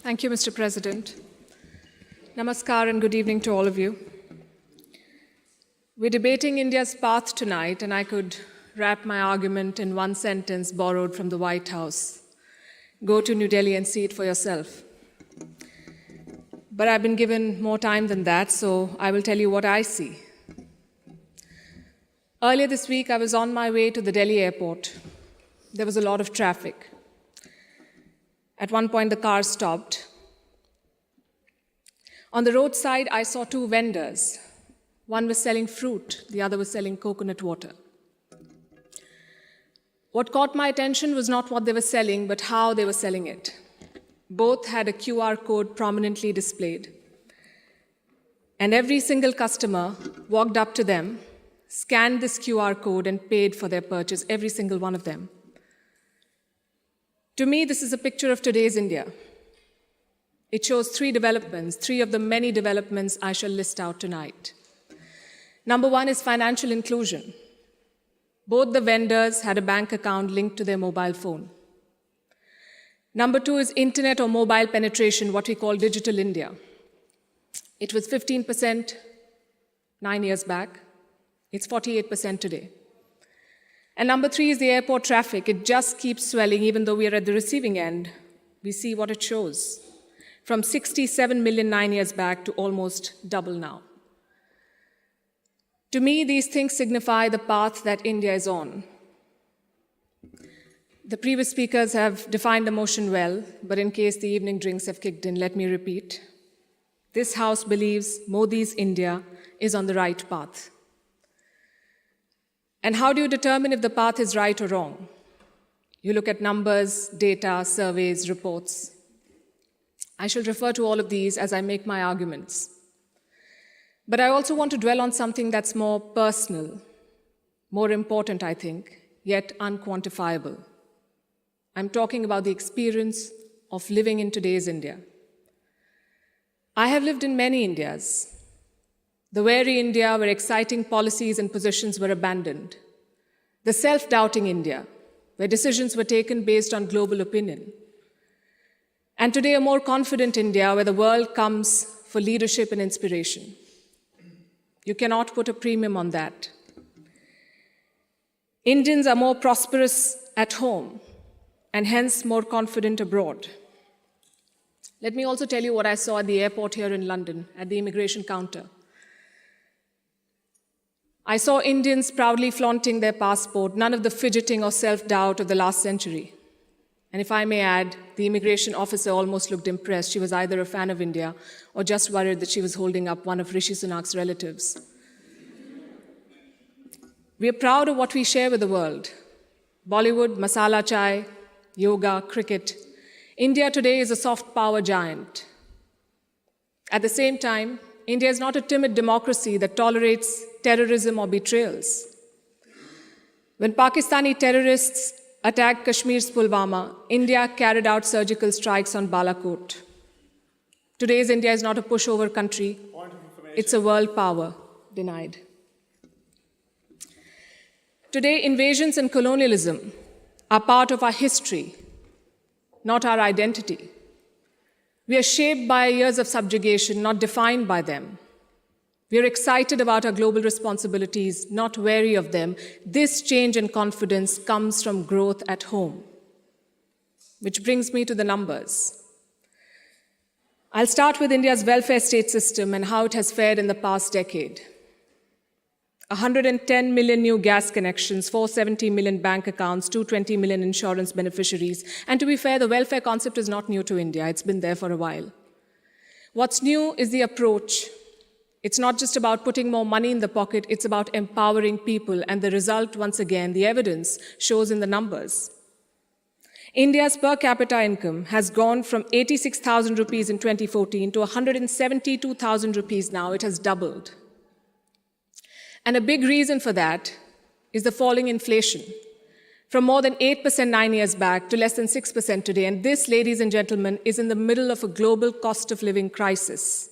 Thank you, Mr. President. Namaskar and good evening to all of you. We're debating India's path tonight, and I could wrap my argument in one sentence borrowed from the White House. Go to New Delhi and see it for yourself. But I've been given more time than that, so I will tell you what I see. Earlier this week, I was on my way to the Delhi airport. There was a lot of traffic. At one point, the car stopped. On the roadside, I saw two vendors. One was selling fruit, the other was selling coconut water. What caught my attention was not what they were selling, but how they were selling it. Both had a QR code prominently displayed. And every single customer walked up to them, scanned this QR code, and paid for their purchase, every single one of them. To me, this is a picture of today's India. It shows three developments, three of the many developments I shall list out tonight. Number one is financial inclusion. Both the vendors had a bank account linked to their mobile phone. Number two is internet or mobile penetration, what we call digital India. It was 15% 9 years back. It's 48% today. And number three is the airport traffic. It just keeps swelling, even though we are at the receiving end. We see what it shows. From 67 million 9 years back to almost double now. To me, these things signify the path that India is on. The previous speakers have defined the motion well, but in case the evening drinks have kicked in, let me repeat. This House believes Modi's India is on the right path. And how do you determine if the path is right or wrong? You look at numbers, data, surveys, reports. I shall refer to all of these as I make my arguments. But I also want to dwell on something that's more personal, more important, I think, yet unquantifiable. I'm talking about the experience of living in today's India. I have lived in many Indias. The wary India where exciting policies and positions were abandoned. The self-doubting India, where decisions were taken based on global opinion. And today, a more confident India where the world comes for leadership and inspiration. You cannot put a premium on that. Indians are more prosperous at home and hence more confident abroad. Let me also tell you what I saw at the airport here in London, at the immigration counter. I saw Indians proudly flaunting their passport, none of the fidgeting or self-doubt of the last century. And if I may add, the immigration officer almost looked impressed. She was either a fan of India or just worried that she was holding up one of Rishi Sunak's relatives. We are proud of what we share with the world. Bollywood, masala chai, yoga, cricket. India today is a soft power giant. At the same time, India is not a timid democracy that tolerates terrorism or betrayals. When Pakistani terrorists attacked Kashmir's Pulwama, India carried out surgical strikes on Balakot. Today's India is not a pushover country. It's a world power denied. Today, invasions and colonialism are part of our history, not our identity. We are shaped by years of subjugation, not defined by them. We are excited about our global responsibilities, not wary of them. This change in confidence comes from growth at home. Which brings me to the numbers. I'll start with India's welfare state system and how it has fared in the past decade. 110 million new gas connections, 470 million bank accounts, 220 million insurance beneficiaries. And to be fair, the welfare concept is not new to India. It's been there for a while. What's new is the approach. It's not just about putting more money in the pocket, it's about empowering people. And the result, once again, the evidence shows in the numbers. India's per capita income has gone from 86,000 rupees in 2014 to 172,000 rupees now. It has doubled. And a big reason for that is the falling inflation, from more than 8% 9 years back to less than 6% today. And this, ladies and gentlemen, is in the middle of a global cost of living crisis.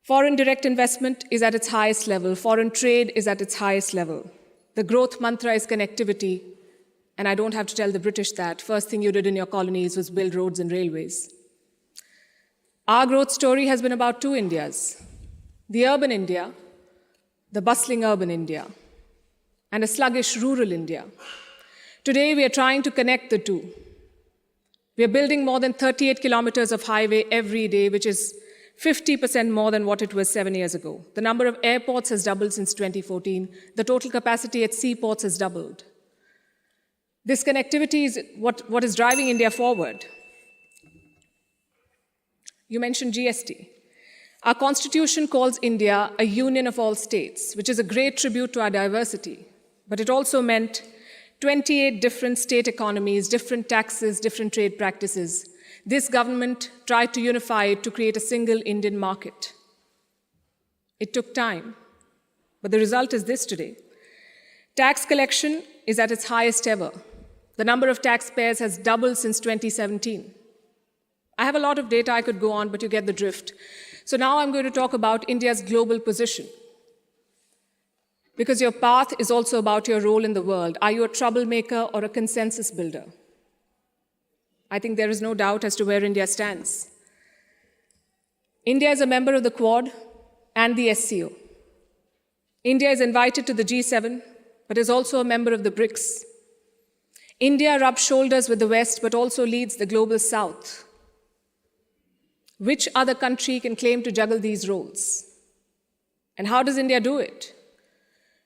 Foreign direct investment is at its highest level. Foreign trade is at its highest level. The growth mantra is connectivity. And I don't have to tell the British that. First thing you did in your colonies was build roads and railways. Our growth story has been about two Indias: the urban India, the bustling urban India, and a sluggish rural India. Today, we are trying to connect the two. We are building more than 38 kilometers of highway every day, which is 50% more than what it was 7 years ago. The number of airports has doubled since 2014. The total capacity at seaports has doubled. This connectivity is what is driving India forward. You mentioned GST. Our constitution calls India a union of all states, which is a great tribute to our diversity. But it also meant 28 different state economies, different taxes, different trade practices. This government tried to unify it to create a single Indian market. It took time, but the result is this today. Tax collection is at its highest ever. The number of taxpayers has doubled since 2017. I have a lot of data I could go on, but you get the drift. So now I'm going to talk about India's global position. Because your path is also about your role in the world. Are you a troublemaker or a consensus builder? I think there is no doubt as to where India stands. India is a member of the Quad and the SCO. India is invited to the G7, but is also a member of the BRICS. India rubs shoulders with the West, but also leads the global South. Which other country can claim to juggle these roles? And how does India do it?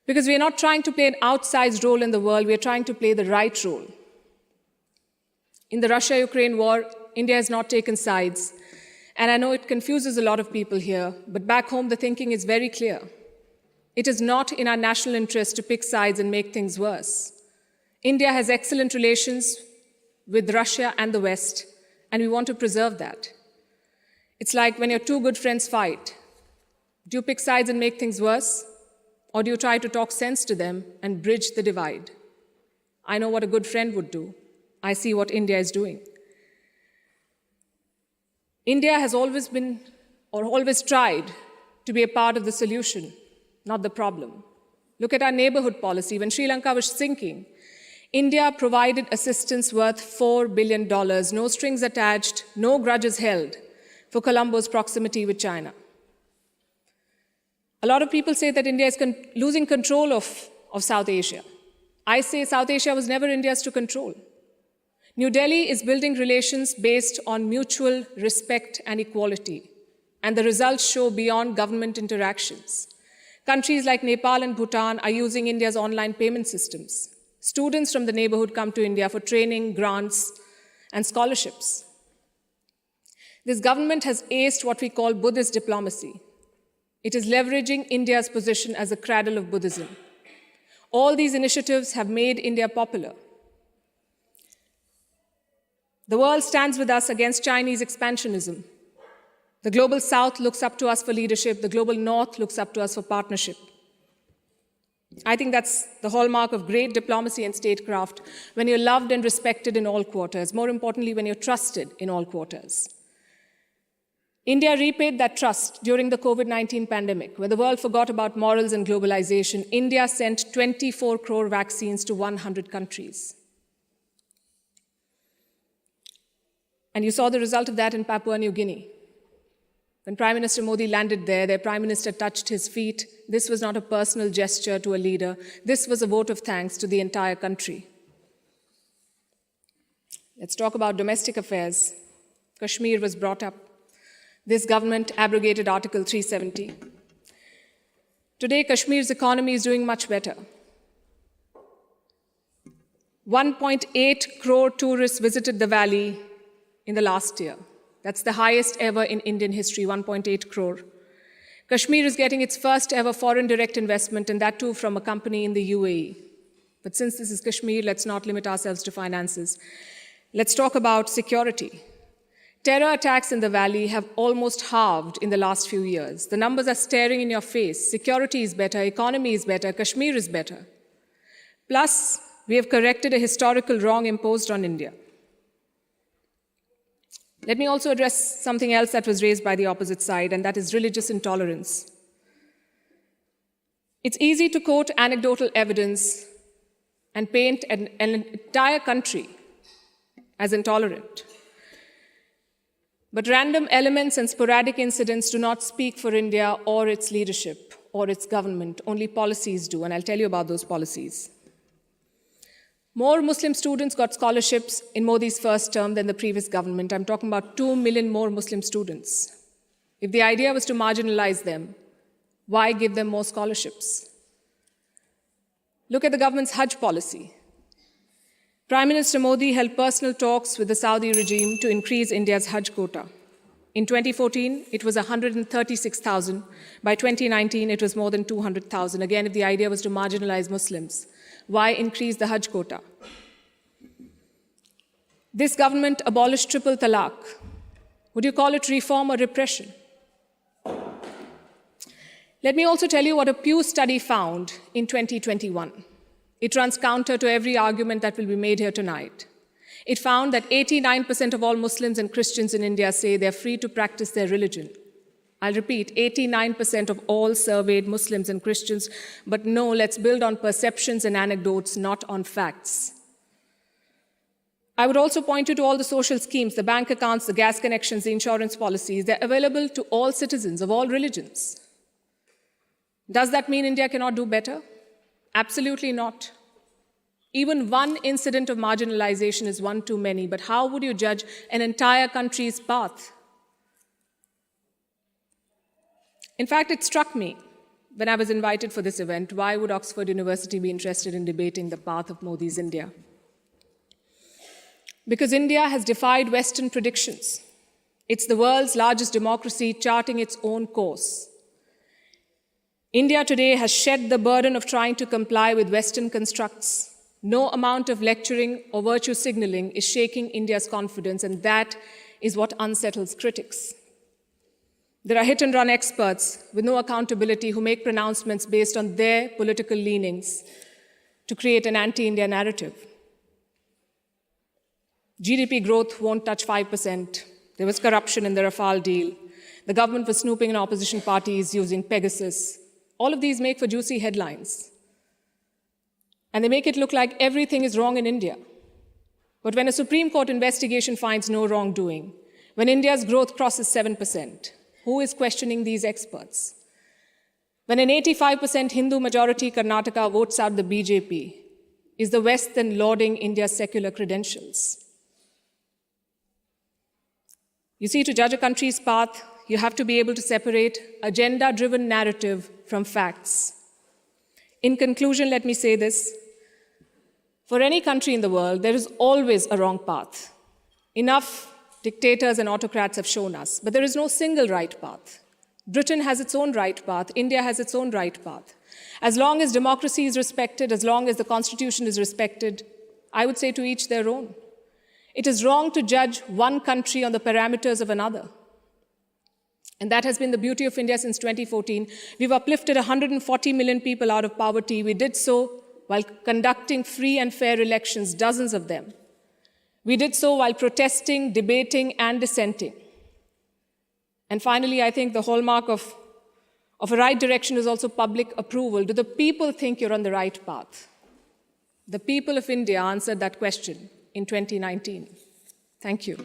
Because we are not trying to play an outsized role in the world, we are trying to play the right role. In the Russia-Ukraine war, India has not taken sides. And I know it confuses a lot of people here, but back home the thinking is very clear. It is not in our national interest to pick sides and make things worse. India has excellent relations with Russia and the West, and we want to preserve that. It's like when your two good friends fight. Do you pick sides and make things worse? Or do you try to talk sense to them and bridge the divide? I know what a good friend would do. I see what India is doing. India has always been, or always tried, to be a part of the solution, not the problem. Look at our neighborhood policy. When Sri Lanka was sinking, India provided assistance worth $4 billion, no strings attached, no grudges held, for Colombo's proximity with China. A lot of people say that India is losing control of South Asia. I say South Asia was never India's to control. New Delhi is building relations based on mutual respect and equality, and the results show beyond government interactions. Countries like Nepal and Bhutan are using India's online payment systems. Students from the neighborhood come to India for training, grants, and scholarships. This government has aced what we call Buddhist diplomacy. It is leveraging India's position as a cradle of Buddhism. All these initiatives have made India popular. The world stands with us against Chinese expansionism. The global South looks up to us for leadership. The global North looks up to us for partnership. I think that's the hallmark of great diplomacy and statecraft, when you're loved and respected in all quarters. More importantly, when you're trusted in all quarters. India repaid that trust during the COVID-19 pandemic. When the world forgot about morals and globalization, India sent 24 crore vaccines to 100 countries. And you saw the result of that in Papua New Guinea. When Prime Minister Modi landed there, their Prime Minister touched his feet. This was not a personal gesture to a leader. This was a vote of thanks to the entire country. Let's talk about domestic affairs. Kashmir was brought up. This government abrogated Article 370. Today, Kashmir's economy is doing much better. 1.8 crore tourists visited the valley in the last year. That's the highest ever in Indian history, 1.8 crore. Kashmir is getting its first ever foreign direct investment, and that too from a company in the UAE. But since this is Kashmir, let's not limit ourselves to finances. Let's talk about security. Terror attacks in the valley have almost halved in the last few years. The numbers are staring in your face. Security is better, economy is better, Kashmir is better. Plus, we have corrected a historical wrong imposed on India. Let me also address something else that was raised by the opposite side, and that is religious intolerance. It's easy to quote anecdotal evidence and paint an entire country as intolerant. But random elements and sporadic incidents do not speak for India or its leadership or its government. Only policies do, and I'll tell you about those policies. More Muslim students got scholarships in Modi's first term than the previous government. I'm talking about 2 million more Muslim students. If the idea was to marginalize them, why give them more scholarships? Look at the government's Hajj policy. Prime Minister Modi held personal talks with the Saudi regime to increase India's Hajj quota. In 2014, it was 136,000. By 2019, it was more than 200,000. Again, if the idea was to marginalize Muslims, why increase the Hajj quota? This government abolished triple talaq. Would you call it reform or repression? Let me also tell you what a Pew study found in 2021. It runs counter to every argument that will be made here tonight. It found that 89% of all Muslims and Christians in India say they're free to practice their religion. I'll repeat, 89% of all surveyed Muslims and Christians, but no, let's build on perceptions and anecdotes, not on facts. I would also point you to all the social schemes, the bank accounts, the gas connections, the insurance policies. They're available to all citizens of all religions. Does that mean India cannot do better? Absolutely not. Even one incident of marginalization is one too many, but how would you judge an entire country's path? In fact, it struck me when I was invited for this event, why would Oxford University be interested in debating the path of Modi's India? Because India has defied Western predictions. It's the world's largest democracy charting its own course. India today has shed the burden of trying to comply with Western constructs. No amount of lecturing or virtue signaling is shaking India's confidence, and that is what unsettles critics. There are hit-and-run experts with no accountability who make pronouncements based on their political leanings to create an anti-India narrative. GDP growth won't touch 5%. There was corruption in the Rafale deal. The government was snooping in opposition parties using Pegasus. All of these make for juicy headlines. And they make it look like everything is wrong in India. But when a Supreme Court investigation finds no wrongdoing, when India's growth crosses 7%, who is questioning these experts? When an 85% Hindu majority Karnataka votes out the BJP, is the West then lauding India's secular credentials? You see, to judge a country's path, you have to be able to separate agenda-driven narrative from facts. In conclusion, let me say this. For any country in the world, there is always a wrong path. Enough dictators and autocrats have shown us, but there is no single right path. Britain has its own right path. India has its own right path. As long as democracy is respected, as long as the Constitution is respected, I would say to each their own. It is wrong to judge one country on the parameters of another. And that has been the beauty of India since 2014. We've uplifted 140 million people out of poverty. We did so while conducting free and fair elections, dozens of them. We did so while protesting, debating, and dissenting. And finally, I think the hallmark of a right direction is also public approval. Do the people think you're on the right path? The people of India answered that question in 2019. Thank you.